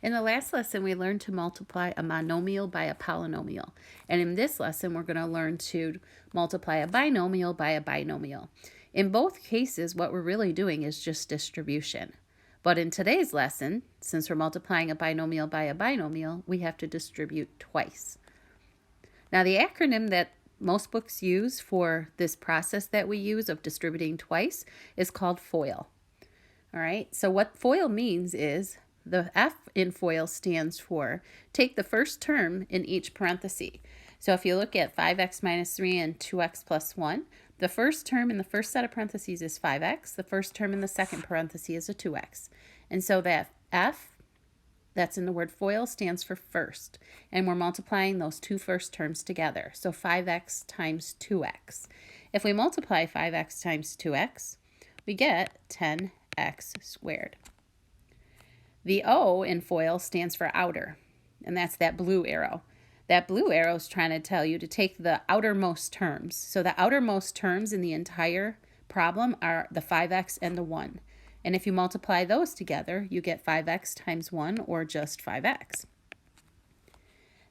In the last lesson, we learned to multiply a monomial by a polynomial. And in this lesson, we're going to learn to multiply a binomial by a binomial. In both cases, what we're really doing is just distribution. But in today's lesson, since we're multiplying a binomial by a binomial, we have to distribute twice. Now, the acronym that most books use for this process that we use of distributing twice is called FOIL. All right, so what FOIL means is the F in FOIL stands for take the first term in each parenthesis. So if you look at 5x minus 3 and 2x plus 1, the first term in the first set of parentheses is 5x. The first term in the second parenthesis is a 2x. And so that F that's in the word FOIL stands for first. And we're multiplying those two first terms together. So 5x times 2x. If we multiply 5x times 2x, we get 10x squared. The O in FOIL stands for outer, and that's that blue arrow. That blue arrow is trying to tell you to take the outermost terms. So the outermost terms in the entire problem are the 5x and the 1. And if you multiply those together, you get 5x times 1, or just 5x.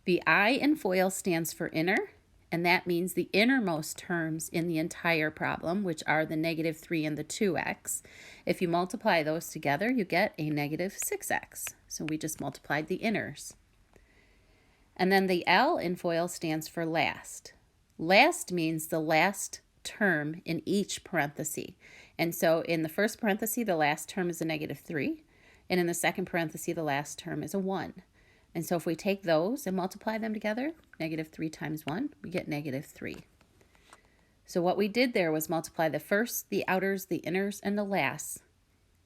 The I in FOIL stands for inner, and that means the innermost terms in the entire problem, which are the negative 3 and the 2x. If you multiply those together, you get a negative 6x. So we just multiplied the inners. And then the L in FOIL stands for last. Last means the last term in each parenthesis. And so in the first parenthesis, the last term is a negative 3. And in the second parenthesis, the last term is a 1. And so if we take those and multiply them together, negative 3 times 1, we get negative 3. So what we did there was multiply the first, the outers, the inners, and the lasts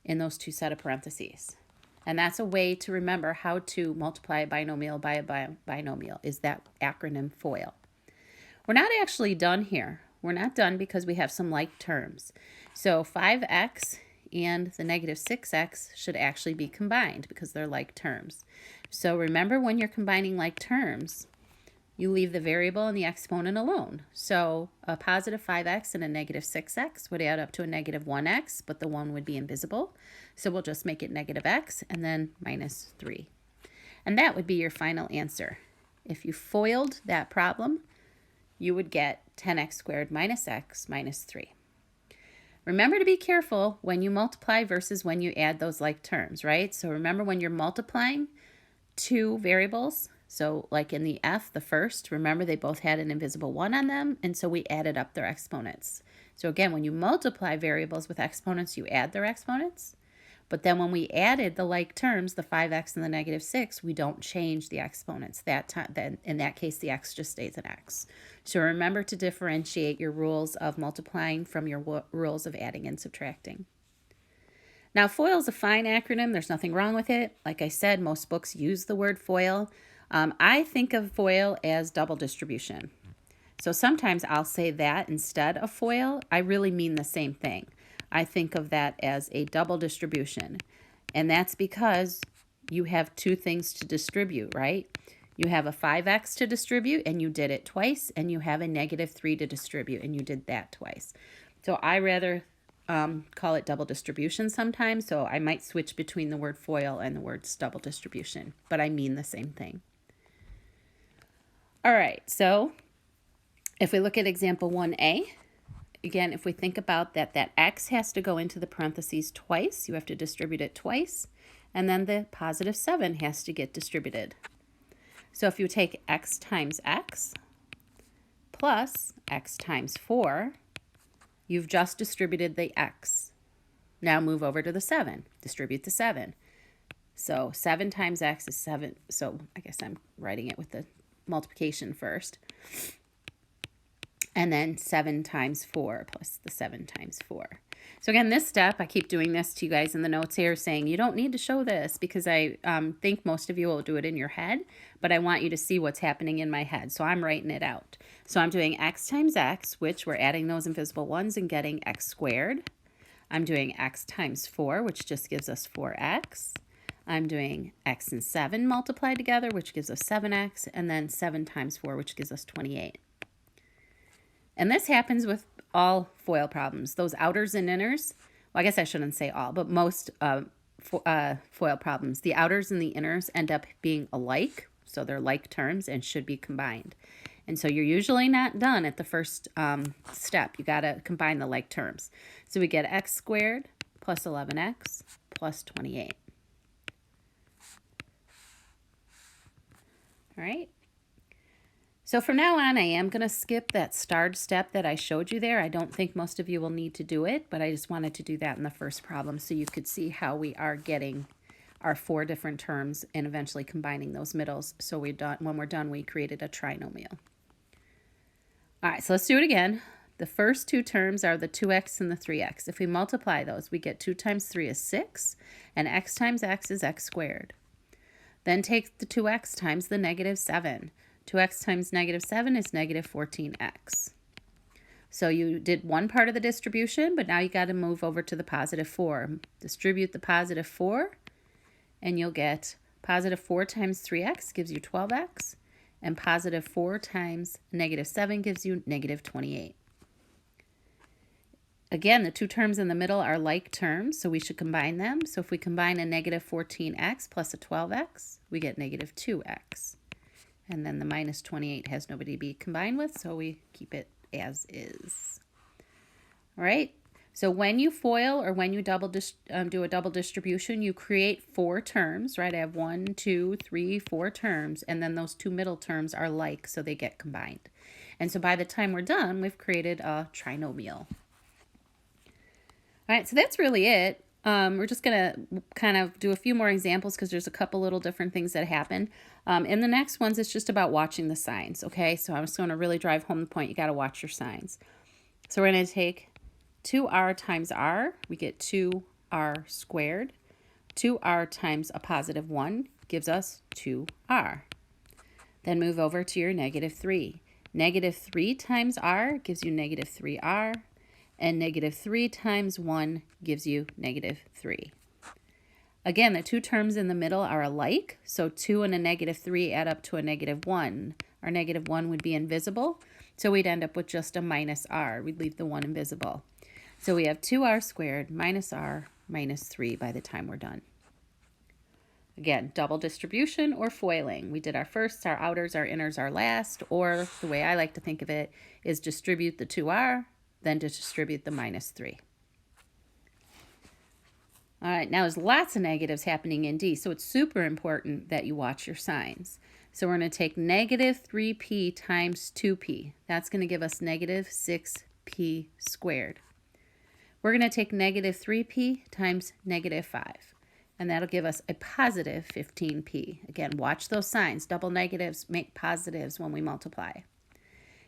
in those two set of parentheses. And that's a way to remember how to multiply a binomial by a binomial, is that acronym FOIL. We're not actually done here. We're not done because we have some like terms. So 5x and the negative 6x should actually be combined because they're like terms. So remember, when you're combining like terms, you leave the variable and the exponent alone. So a positive 5x and a negative 6x would add up to a negative 1x, but the 1 would be invisible. So we'll just make it negative x and then minus 3. And that would be your final answer. If you FOILed that problem, you would get 10x squared minus x minus 3. Remember to be careful when you multiply versus when you add those like terms, right? So remember, when you're multiplying two variables, so like in the F, the first, remember they both had an invisible 1 on them, and so we added up their exponents. So again, when you multiply variables with exponents, you add their exponents. But then when we added the like terms, the 5x and the negative 6, we don't change the exponents. Then in that case, the x just stays an x. So remember to differentiate your rules of multiplying from your rules of adding and subtracting. Now, FOIL is a fine acronym. There's nothing wrong with it. Like I said, most books use the word FOIL. I think of FOIL as double distribution. So sometimes I'll say that instead of FOIL. I really mean the same thing. I think of that as a double distribution. And that's because you have two things to distribute, right? You have a 5x to distribute, and you did it twice, and you have a negative 3 to distribute, and you did that twice. So I rather call it double distribution sometimes, so I might switch between the word FOIL and the words double distribution, but I mean the same thing. All right, so if we look at example 1a, again, if we think about that x has to go into the parentheses twice, you have to distribute it twice, and then the positive 7 has to get distributed. So if you take x times x plus x times 4, you've just distributed the x. Now move over to the 7. Distribute the 7. So 7 times x is 7. So I guess I'm writing it with the multiplication first. And then 7 times 4 plus the 7 times 4. So again, this step, I keep doing this to you guys in the notes here, saying you don't need to show this because I think most of you will do it in your head, but I want you to see what's happening in my head. So I'm writing it out. So I'm doing x times x, which we're adding those invisible ones and getting x squared. I'm doing x times 4, which just gives us 4x. I'm doing x and 7 multiplied together, which gives us 7x, and then 7 times 4, which gives us 28. And this happens with all FOIL problems. Those outers and inners, well, I guess I shouldn't say all, but most FOIL problems. The outers and the inners end up being alike, so they're like terms and should be combined. And so you're usually not done at the first step. You got to combine the like terms. So we get x squared plus 11x plus 28. All right. So from now on, I am going to skip that starred step that I showed you there. I don't think most of you will need to do it, but I just wanted to do that in the first problem so you could see how we are getting our 4 different terms and eventually combining those middles. So when we're done, we created a trinomial. All right, so let's do it again. The first 2 terms are the 2x and the 3x. If we multiply those, we get 2 times 3 is 6, and x times x is x squared. Then take the 2x times the negative 7. 2x times negative 7 is negative 14x. So you did one part of the distribution, but now you got to move over to the positive 4. Distribute the positive 4, and you'll get positive 4 times 3x gives you 12x, and positive 4 times negative 7 gives you negative 28. Again, the 2 terms in the middle are like terms, so we should combine them. So if we combine a negative 14x plus a 12x, we get negative 2x. And then the minus 28 has nobody to be combined with, so we keep it as is. All right, so when you FOIL or when you do a double distribution, you create 4 terms, right? I have 1, 2, 3, 4 terms, and then those 2 middle terms are like, so they get combined. And so by the time we're done, we've created a trinomial. All right, so that's really it. We're just going to kind of do a few more examples because there's a couple little different things that happen. In the next ones, it's just about watching the signs, okay? So I'm just going to really drive home the point. You got to watch your signs. So we're going to take 2r times r. We get 2r squared. 2r times a positive 1 gives us 2r. Then move over to your negative 3. Negative 3 times r gives you negative 3r. And negative 3 times 1 gives you negative 3. Again, the 2 terms in the middle are alike, so 2 and a negative 3 add up to a negative 1. Our negative 1 would be invisible, so we'd end up with just a minus r. We'd leave the 1 invisible. So we have 2r squared minus r minus 3 by the time we're done. Again, double distribution or FOILing. We did our first, our outers, our inners, our last, or the way I like to think of it is distribute the 2r, then to distribute the minus 3. All right, now there's lots of negatives happening in D, so it's super important that you watch your signs. So we're going to take negative 3p times 2p. That's going to give us negative 6p squared. We're going to take negative 3p times negative 5, and that'll give us a positive 15p. Again, watch those signs. Double negatives make positives when we multiply.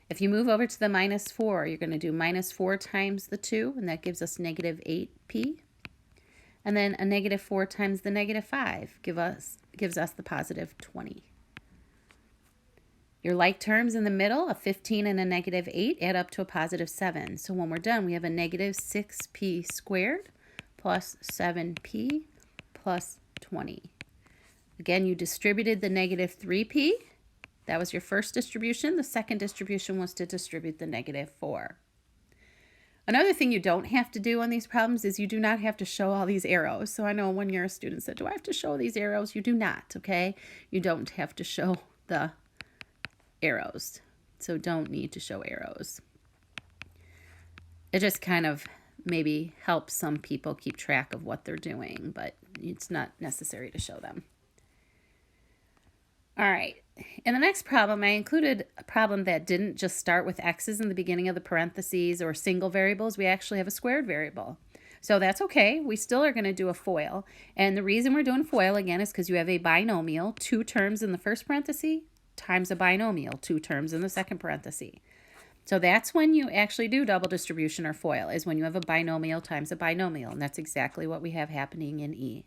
If you move over to the minus 4, you're going to do minus 4 times the 2, and that gives us negative 8p. And then a negative 4 times the negative 5 gives us the positive 20. Your like terms in the middle, a 15 and a negative 8, add up to a positive 7. So when we're done, we have a negative 6p squared plus 7p plus 20. Again, you distributed the negative 3p. That was your first distribution. The second distribution was to distribute the negative 4. Another thing you don't have to do on these problems is you do not have to show all these arrows. So I know when you're a student said, do I have to show these arrows? You do not, okay? You don't have to show the arrows. So don't need to show arrows. It just kind of maybe helps some people keep track of what they're doing, but it's not necessary to show them. All right, in the next problem, I included a problem that didn't just start with x's in the beginning of the parentheses or single variables. We actually have a squared variable. So that's okay. We still are going to do a FOIL. And the reason we're doing FOIL, again, is because you have a binomial, 2 terms in the first parenthesis, times a binomial, 2 terms in the second parenthesis. So that's when you actually do double distribution or FOIL, is when you have a binomial times a binomial. And that's exactly what we have happening in E.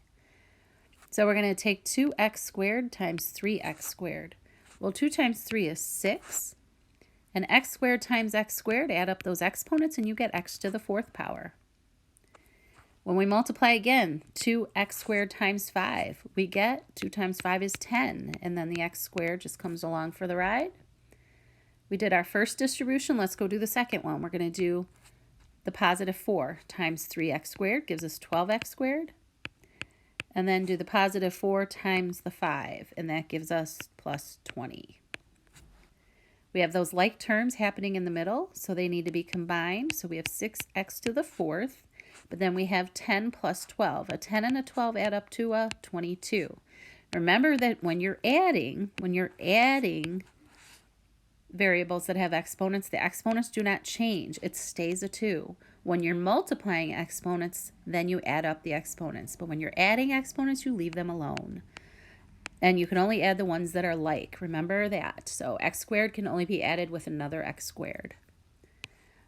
So we're going to take 2x squared times 3x squared. Well, 2 times 3 is 6. And x squared times x squared, add up those exponents, and you get x to the 4th power. When we multiply again, 2x squared times 5, we get 2 times 5 is 10. And then the x squared just comes along for the ride. We did our first distribution. Let's go do the second one. We're going to do the positive 4 times 3x squared gives us 12x squared. And then do the positive 4 times the 5, and that gives us plus 20. We have those like terms happening in the middle, so they need to be combined. So we have 6x to the 4th, but then we have 10 plus 12. A 10 and a 12 add up to a 22. Remember that when you're adding variables that have exponents, the exponents do not change. It stays a 2. When you're multiplying exponents, then you add up the exponents. But when you're adding exponents, you leave them alone. And you can only add the ones that are like. Remember that. So x squared can only be added with another x squared.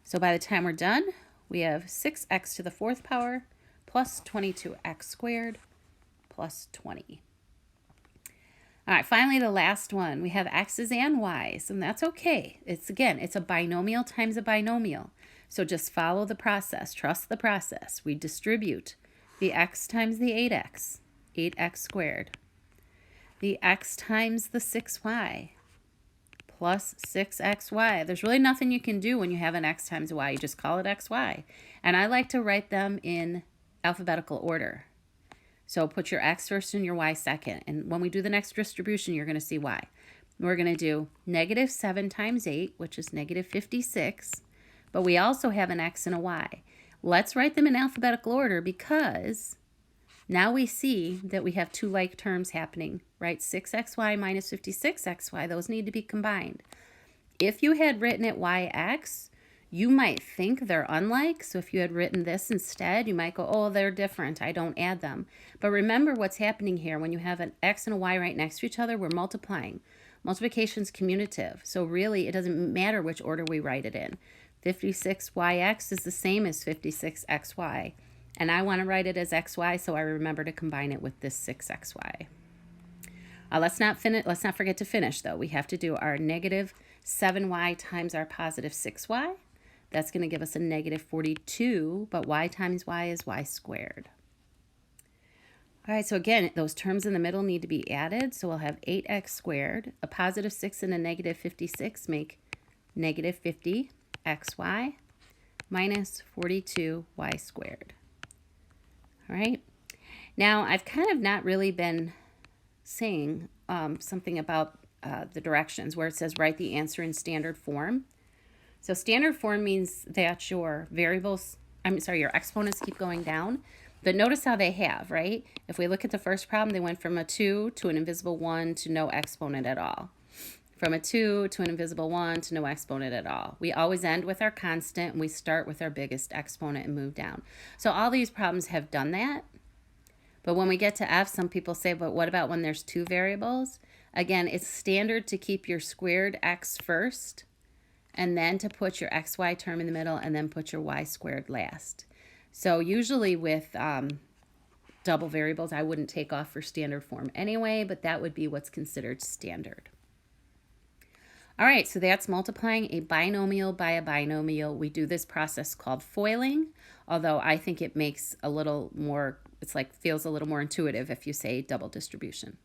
So by the time we're done, we have 6x to the 4th power plus 22x squared plus 20. All right, finally the last one. We have x's and y's, and that's okay. It's a binomial times a binomial. So just follow the process. Trust the process. We distribute the x times the 8x, 8x squared. The x times the 6y plus 6xy. There's really nothing you can do when you have an x times y. You just call it xy. And I like to write them in alphabetical order. So put your x first and your y second. And when we do the next distribution, you're going to see why. We're going to do negative 7 times 8, which is negative 56. But we also have an x and a y. Let's write them in alphabetical order because now we see that we have two like terms happening, right? 6xy minus 56xy, those need to be combined. If you had written it yx, you might think they're unlike. So if you had written this instead, you might go, oh, they're different. I don't add them. But remember what's happening here. When you have an x and a y right next to each other, we're multiplying. Multiplication is commutative. So really, it doesn't matter which order we write it in. 56yx is the same as 56xy. And I want to write it as xy, so I remember to combine it with this 6xy. Let's not forget to finish, though. We have to do our negative 7y times our positive 6y. That's going to give us a negative 42, but y times y is y squared. All right, so again, those terms in the middle need to be added. So we'll have 8x squared. A positive 6 and a negative 56 make negative 50xy minus 42y squared. All right, now I've kind of not really been saying something about the directions where it says write the answer in standard form. So standard form means that your your exponents keep going down. But notice how they have, right? If we look at the first problem, they went from a 2 to an invisible 1 to no exponent at all. From a 2 to an invisible 1 to no exponent at all. We always end with our constant, and we start with our biggest exponent and move down. So all these problems have done that. But when we get to F, some people say, but what about when there's two variables? Again, it's standard to keep your squared x first, and then to put your xy term in the middle, and then put your y squared last. So usually with double variables, I wouldn't take off for standard form anyway, but that would be what's considered standard. All right, so that's multiplying a binomial by a binomial. We do this process called foiling, although I think it makes a little more, feels a little more intuitive if you say double distribution.